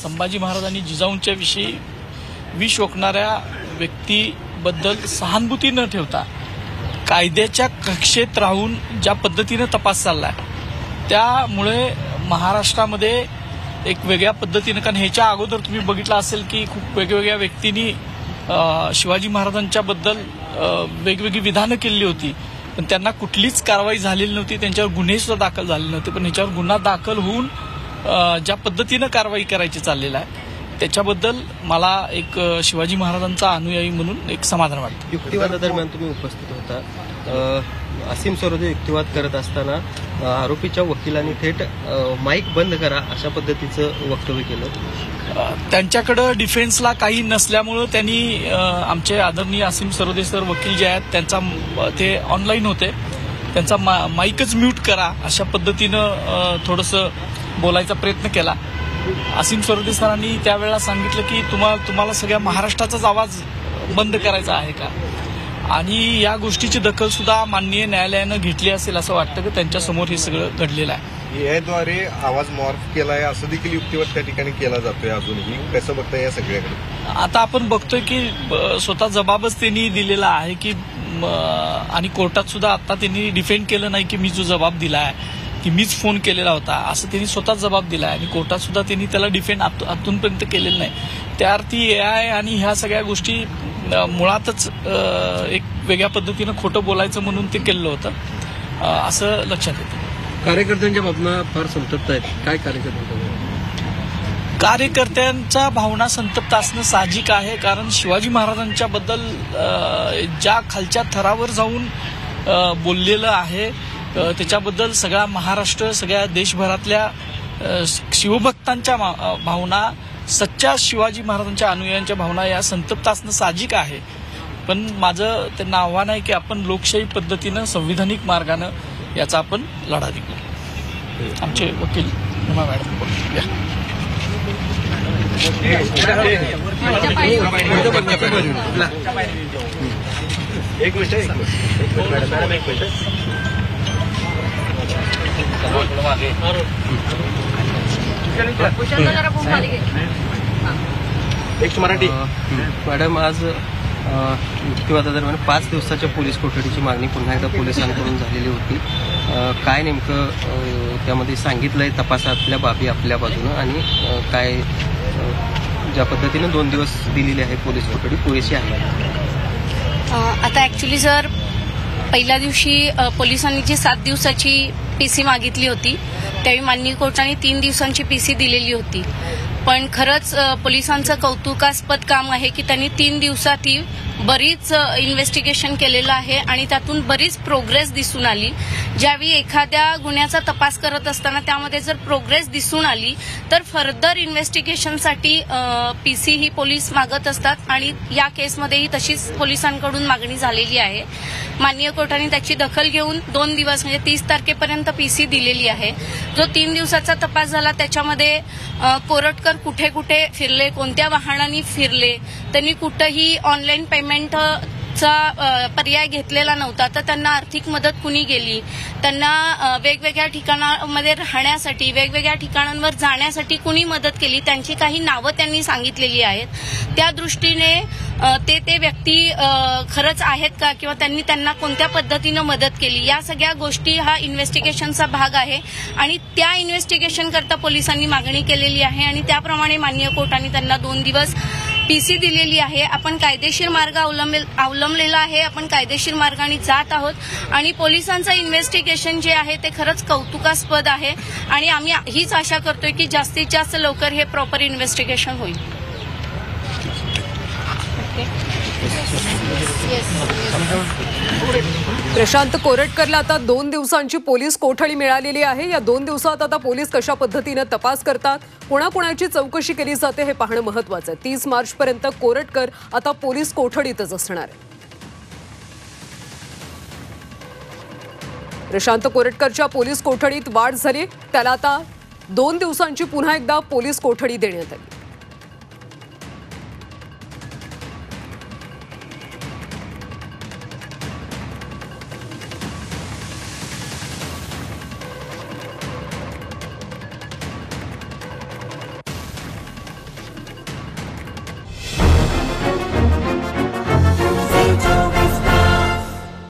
संभाजी महाराज आणि जिजाऊंच्या विषयी विष ओकणाऱ्या व्यक्तीबद्दल सहानुभूती न ठेवता कायद्याच्या कक्षेत राहून ज्या पद्धतीने तपास चाललाय त्यामुळे महाराष्ट्रामध्ये एक वेगळ्या पद्धतीने, कारण ह्याच्या अगोदर तुम्ही बघितलं असेल की खूप वेगवेगळ्या व्यक्तींनी शिवाजी महाराजांच्या बद्दल वेगवेगळी विधानं केली होती, पण त्यांना कुठलीच कारवाई झालेली नव्हती, त्यांच्यावर गुन्हे सुद्धा दाखल झाले नव्हते. पण ह्याच्यावर गुन्हा दाखल होऊन ज्या पद्धतीनं कारवाई करायची चाललेलं आहे त्याच्याबद्दल मला एक शिवाजी महाराजांचा अनुयायी म्हणून एक समाधान वाटतं. युक्तिवादादरम्यान तुम्ही उपस्थित होता. असीम सरोदे युक्तिवाद करत असताना आरोपीच्या वकिलांनी थेट माईक बंद करा अशा पद्धतीचं वक्तव्य केलं. त्यांच्याकडे डिफेन्सला काही नसल्यामुळं त्यांनी आमचे आदरणीय असीम सरोदे सर वकील जे आहेत त्यांचा ते ऑनलाईन होते, त्यांचा माईकच म्यूट करा अशा पद्धतीनं थोडंसं बोलायचा प्रयत्न केला. असीम सरोदे सरांनी त्यावेळेला सांगितलं की तुम्हाला सगळ्या महाराष्ट्राचाच आवाज बंद करायचा आहे का, आणि या गोष्टीची दखल सुद्धा माननीय न्यायालयानं घेतली असेल असं वाटतं की त्यांच्यासमोर हे सगळं घडलेलं आहे. याद्वारे आवाज मॉर्फ केलाय असं देखील युक्तिवाद त्या ठिकाणी केला जातोय. अजूनही कसं बघताय या सगळ्याकडे? आता आपण बघतोय की स्वतः जबाबच त्यांनी दिलेला आहे की आणि कोर्टात सुद्धा आता त्यांनी डिफेंड केलं नाही की मी जो जबाब दिला आहे की मीच फोन केलेला होता असं त्यांनी स्वतः जबाब दिला आहे, आणि कोर्टात सुद्धा त्यांनी त्याला डिफेंड आतूनपर्यंत केलेलं नाही. त्या अर्थी एआय आणि ह्या सगळ्या गोष्टी मुळातच एक वेगळ्या पद्धतीनं खोटं बोलायचं म्हणून ते केलं होतं असं लक्षात येतं. कार्यकर्त्यांच्या भावना फार संतप्त आहेत. काय कार्यकर्त्यांच्या भावना संतप्त असणं साहजिक आहे, कारण शिवाजी महाराजांच्या बद्दल ज्या खालच्या थरावर जाऊन बोललेलं आहे त्याच्याबद्दल सगळा महाराष्ट्र, सगळ्या देशभरातल्या शिवभक्तांच्या भावना, सच्च्या शिवाजी महाराजांच्या अनुयायांच्या भावना या संतप्त असणं साहजिक आहे. पण माझं त्यांना आव्हान आहे की आपण लोकशाही पद्धतीनं, संविधानिक मार्गानं याचा आपण लढा देऊ. आमचे वकील मॅडम मराठी. मॅडम, आज युक्तिवादादरम्यान 5 दिवसाच्या पोलीस कोठडीची मागणी पुन्हा एकदा पोलिसांकडून झालेली होती. काय नेमकं त्यामध्ये सांगितलंय तपासातल्या बाबी आपल्या बाजूनं, आणि काय ज्या पद्धतीनं 2 दिवस दिलेली आहे पोलीस कोठडी पुरेशी आहे? आता ऍक्च्युली सर, पहिल्या दिवशी पोलिसांनी जी 7 दिवसाची पीसी मागितली होती त्यावेळी माननीय कोर्टाने 3 दिवसांची पीसी दिलेली होती. पण खरंच पोलिसांचं कौतुकास्पद काम आहे की त्यांनी 3 दिवसात ही बरीच इन्व्हेस्टिगेशन केलेलं आहे आणि त्यातून बरीच प्रोग्रेस दिसून आली. ज्यावेळी एखाद्या गुन्ह्याचा तपास करत असताना त्यामध्ये जर प्रोग्रेस दिसून आली तर फर्दर इन्व्हेस्टिगेशनसाठी पीसी ही पोलीस मागत असतात, आणि या केसमध्येही तशीच पोलिसांकडून मागणी झालेली आहे. माननीय कोर्टाने त्याची दखल घेऊन 2 दिवस म्हणजे 30 तारखेपर्यंत पीसी दिलेली आहे. जो 3 दिवसाचा तपास झाला त्याच्यामध्ये कोरटकर कुठे कुठे फिरले, कोणत्या वाहनांनी फिरले, त्यांनी कुठेही ऑनलाईन पेमेंटचा पर्याय घेतलेला नव्हता, तर त्यांना आर्थिक मदत कुणी केली, त्यांना वेगवेगळ्या ठिकाणांमध्ये राहण्यासाठी, वेगवेगळ्या ठिकाणांवर जाण्यासाठी कुणी मदत केली, त्यांची काही नावं त्यांनी सांगितलेली आहेत. त्या दृष्टीने ते व्यक्ती खरंच आहेत का, किंवा त्यांनी त्यांना कोणत्या पद्धतीनं मदत केली, या सगळ्या गोष्टी हा इन्व्हेस्टिगेशनचा भाग आहे, आणि त्या इन्व्हेस्टिगेशन करता पोलिसांनी मागणी केलेली आहे, आणि त्याप्रमाणे माननीय कोर्टाने त्यांना 2 दिवस पीसी दिलेली आहे. आपण कायदेशीर मार्ग अवलंबलेला आहे, आपण कायदेशीर मार्गाने जात आहोत, आणि पोलिसांचं इन्व्हेस्टिगेशन जे आहे ते खरंच कौतुकास्पद आहे, आणि आम्ही हीच आशा करतोय की जास्तीत जास्त लवकर हे प्रॉपर इन्व्हेस्टिगेशन होईल. प्रशांत कोरटकरला आता 2 दिवसांची पोलीस कोठडी मिळालेली आहे. या 2 दिवसात आता पोलीस कशा पद्धतीने तपास करतात, कुणाकुणाची चौकशी केली जाते हे पाहणं महत्त्वाचं आहे. 30 मार्चपर्यंत कोरटकर आता पोलीस कोठडीतच असणार आहे. प्रशांत कोरटकरच्या पोलीस कोठडीत वाढ झाली, त्याला आता 2 दिवसांची पुन्हा एकदा पोलीस कोठडी देण्यात आली.